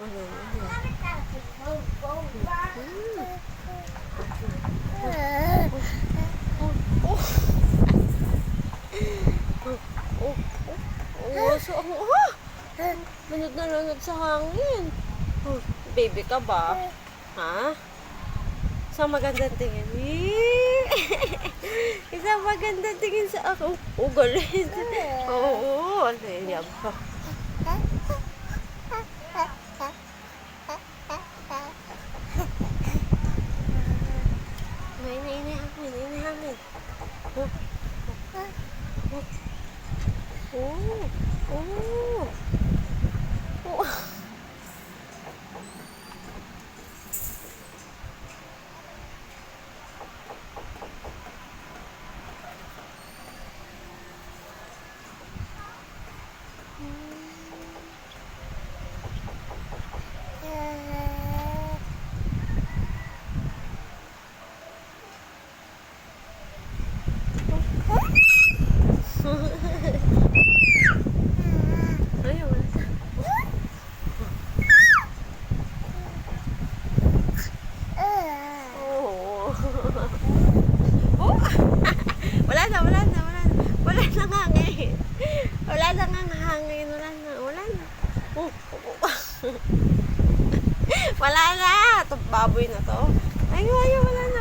Wala na. So, lunod na lunod sa hangin. Baby ka ba? Ha? Isang magandang tingin. Isang magandang tingin sa ako. Galit. Oo, ano yan ba? May hangin. Wala nang hangin. Wala na. Wala na. Ito baboy na to. Ayaw, wala na.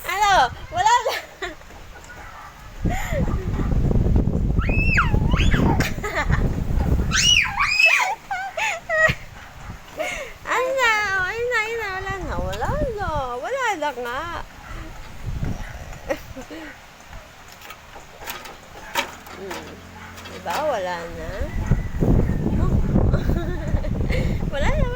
Ano? Wala na. Wala na nga. Diba? Wala na. Wala na.